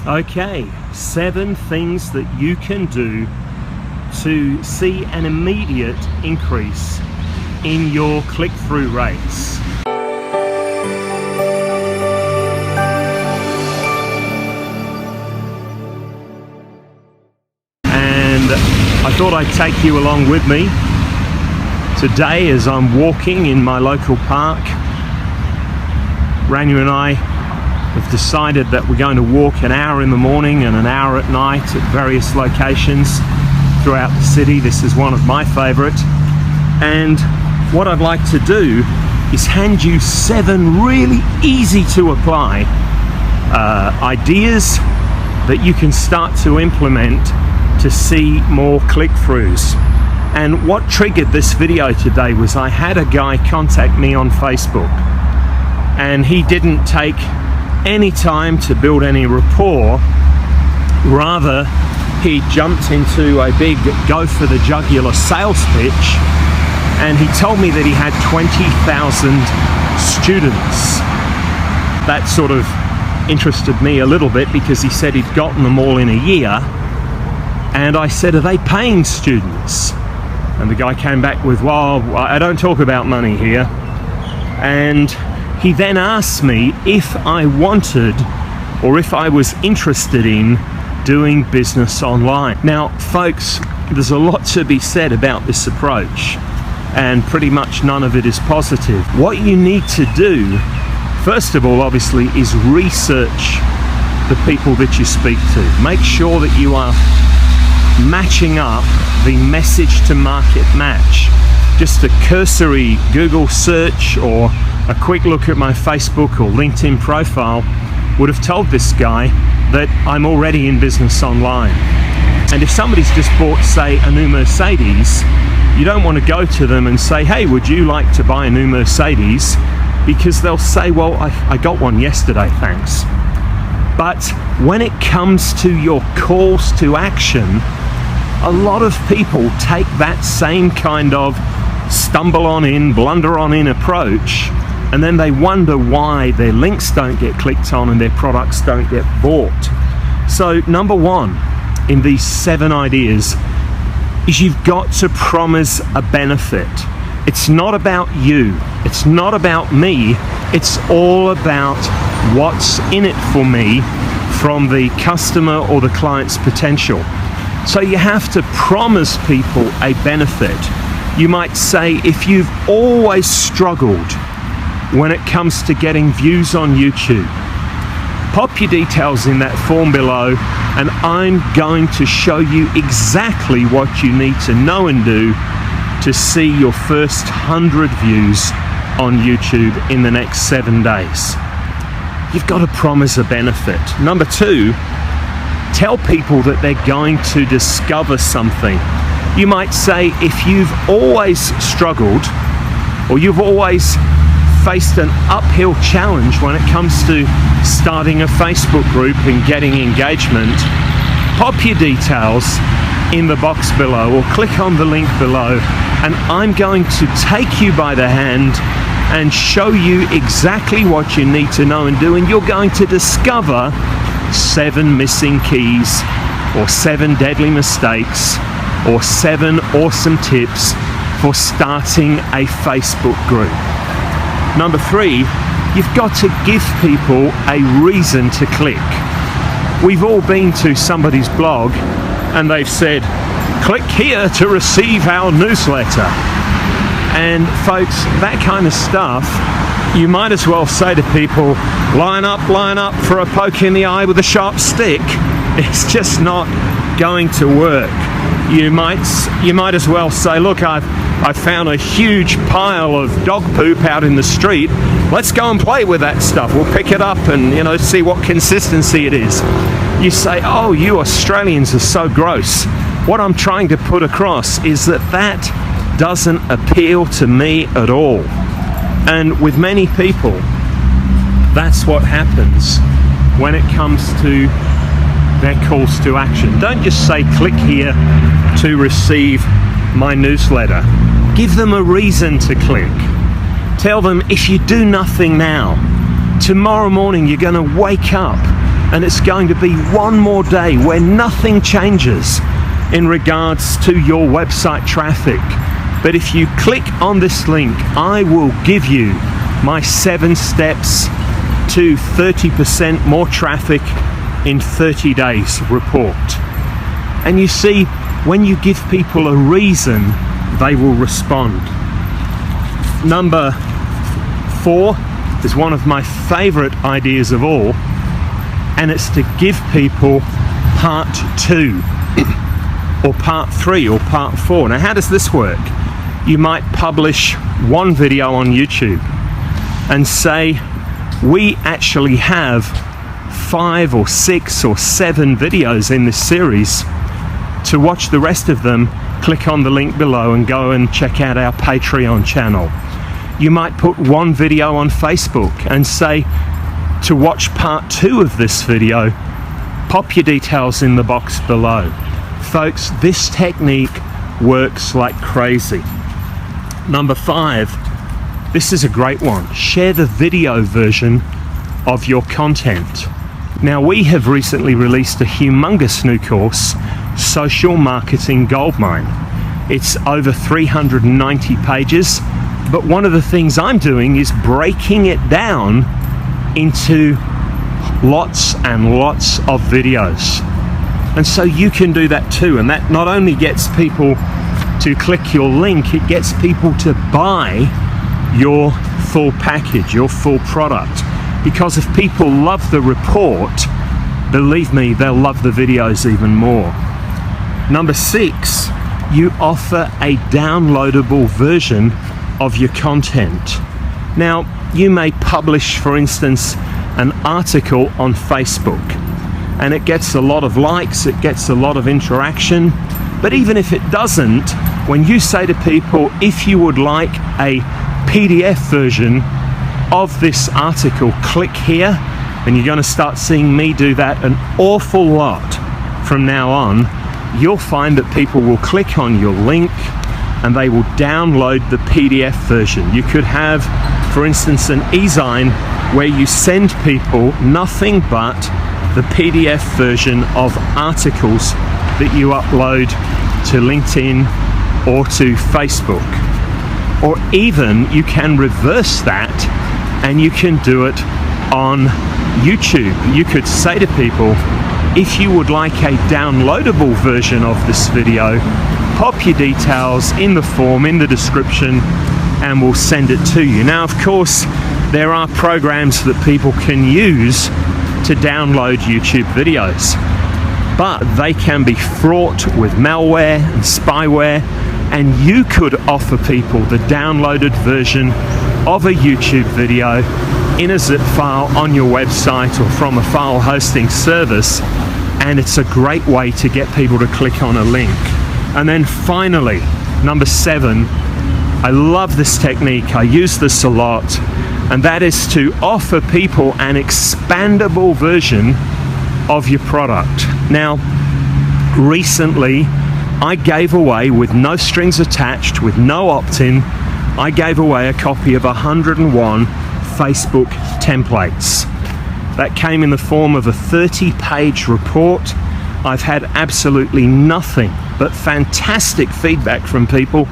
Okay, 7 things that you can do to see an immediate increase in your click-through rates. And I thought I'd take you along with me today as I'm walking in my local park. Rania and I have decided that we're going to walk an hour in the morning and an hour at night at various locations throughout the city. This is one of my favorite. And what I'd like to do is hand you 7 really easy to apply ideas that you can start to implement to see more click-throughs. And what triggered this video today was I had a guy contact me on Facebook, and he didn't take any time to build any rapport. Rather, he jumped into a big go for the jugular sales pitch, and he told me that he had 20,000 students. That sort of interested me a little bit because he said he'd gotten them all in a year. And I said, are they paying students? And the guy came back with, well, I don't talk about money here. And he then asked me if I wanted or if I was interested in doing business online. Now, folks, there's a lot to be said about this approach, and pretty much none of it is positive. What you need to do, first of all, obviously, is research the people that you speak to. Make sure that you are matching up the message to market match. Just a cursory Google search or a quick look at my Facebook or LinkedIn profile would have told this guy that I'm already in business online. And if somebody's just bought, say, a new Mercedes, you don't want to go to them and say, hey, would you like to buy a new Mercedes? Because they'll say, well, I got one yesterday, thanks. But when it comes to your calls to action, a lot of people take that same kind of stumble on in, blunder on in approach, and then they wonder why their links don't get clicked on and their products don't get bought. So number 1 in these 7 ideas is you've got to promise a benefit. It's not about you, it's not about me, it's all about what's in it for me from the customer or the client's potential. So you have to promise people a benefit. You might say, if you've always struggled when it comes to getting views on YouTube, pop your details in that form below, and I'm going to show you exactly what you need to know and do to see your first 100 views on YouTube in the next 7 days. You've got to promise a benefit. Number 2, tell people that they're going to discover something. You might say, if you've always struggled or you've always faced an uphill challenge when it comes to starting a Facebook group and getting engagement, pop your details in the box below or click on the link below, and I'm going to take you by the hand and show you exactly what you need to know and do, and you're going to discover 7 missing keys or 7 deadly mistakes or 7 awesome tips for starting a Facebook group. Number 3, you've got to give people a reason to click. We've all been to somebody's blog and they've said, click here to receive our newsletter. And folks, that kind of stuff, you might as well say to people, line up for a poke in the eye with a sharp stick. It's just not going to work. You might as well say, look, I found a huge pile of dog poop out in the street. Let's go and play with that stuff. We'll pick it up and, see what consistency it is. You say, oh, you Australians are so gross. What I'm trying to put across is that doesn't appeal to me at all. And with many people, that's what happens when it comes to their calls to action. Don't just say, click here to receive my newsletter. Give them a reason to click. Tell them, if you do nothing now, tomorrow morning you're going to wake up and it's going to be one more day where nothing changes in regards to your website traffic. But if you click on this link, I will give you my 7 steps to 30% more traffic in 30 days report. And you see, when you give people a reason, they will respond. Number 4 is one of my favorite ideas of all, and it's to give people part 2 or part 3 or part 4. Now, how does this work? You might publish one video on YouTube and say, we actually have 5 or 6 or 7 videos in this series. To watch the rest of them, click on the link below and go and check out our Patreon channel. You might put one video on Facebook and say, to watch part 2 of this video, pop your details in the box below. Folks, this technique works like crazy. Number 5, this is a great one. Share the video version of your content. Now, we have recently released a humongous new course, Social Marketing Goldmine. It's over 390 pages, but one of the things I'm doing is breaking it down into lots and lots of videos. And so you can do that too, and that not only gets people to click your link, it gets people to buy your full package, your full product. Because if people love the report, believe me, they'll love the videos even more. Number 6, you offer a downloadable version of your content. Now, you may publish, for instance, an article on Facebook, and it gets a lot of likes, it gets a lot of interaction. But even if it doesn't, when you say to people, if you would like a PDF version of this article, click here, and you're going to start seeing me do that an awful lot from now on. You'll find that people will click on your link and they will download the PDF version. You could have, for instance, an e-zine where you send people nothing but the PDF version of articles that you upload to LinkedIn or to Facebook. Or even you can reverse that and you can do it on YouTube. You could say to people, if you would like a downloadable version of this video, pop your details in the form, in the description, and we'll send it to you. Now, of course, there are programs that people can use to download YouTube videos, but they can be fraught with malware and spyware, and you could offer people the downloaded version of a YouTube video in a zip file on your website or from a file hosting service, and it's a great way to get people to click on a link. And then finally, number 7, I love this technique, I use this a lot, and that is to offer people an expandable version of your product. Now, recently I gave away, with no strings attached, with no opt-in, I gave away a copy of 101 Facebook templates. That came in the form of a 30-page report. I've had absolutely nothing but fantastic feedback from people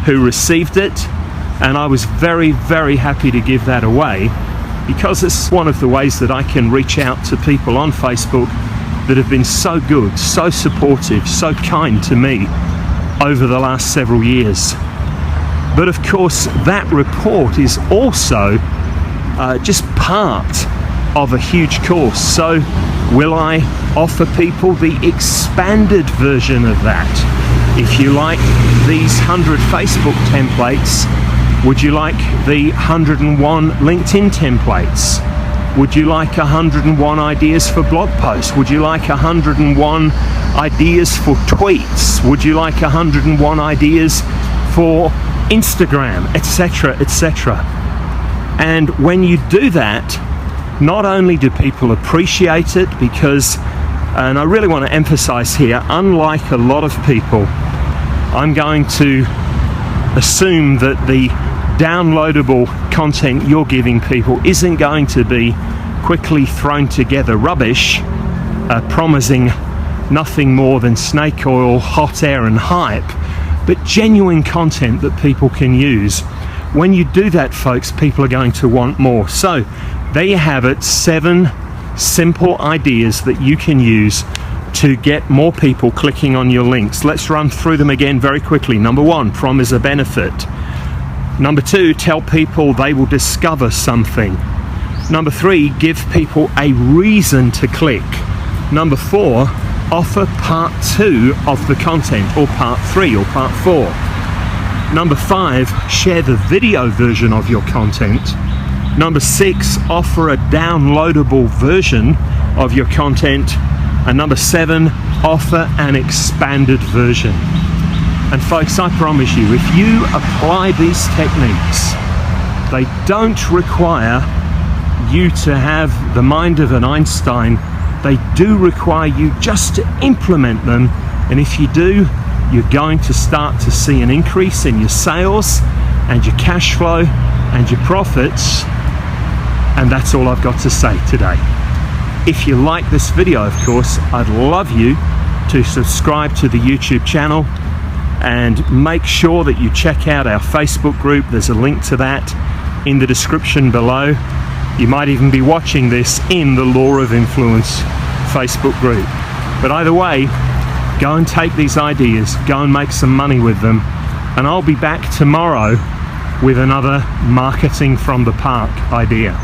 who received it, and I was very, very happy to give that away, because it's one of the ways that I can reach out to people on Facebook that have been so good, so supportive, so kind to me over the last several years. But of course, that report is also just part of a huge course. So will I offer people the expanded version of that? If you like these 100 Facebook templates, would you like the 101 LinkedIn templates? Would you like 101 ideas for blog posts? Would you like 101 ideas for tweets? Would you like 101 ideas for Instagram, etc., etc.? And when you do that, not only do people appreciate it, because, and I really want to emphasize here, unlike a lot of people, I'm going to assume that the downloadable content you're giving people isn't going to be quickly thrown together rubbish, promising nothing more than snake oil, hot air and hype, but genuine content that people can use. When you do that, folks, people are going to want more. So there you have it, 7 simple ideas that you can use to get more people clicking on your links. Let's run through them again very quickly. Number 1, promise a benefit. Number 2, tell people they will discover something. Number 3, give people a reason to click. Number 4, offer part 2 of the content, or part 3 or part 4. Number 5, share the video version of your content. Number 6, offer a downloadable version of your content. And number 7, offer an expanded version. And folks, I promise you, if you apply these techniques, they don't require you to have the mind of an Einstein. They do require you just to implement them. And if you do, you're going to start to see an increase in your sales and your cash flow and your profits. And that's all I've got to say today. If you like this video, of course, I'd love you to subscribe to the YouTube channel and make sure that you check out our Facebook group. There's a link to that in the description below. You might even be watching this in the Law of Influence Facebook group. But either way, go and take these ideas, go and make some money with them, and I'll be back tomorrow with another marketing from the park idea.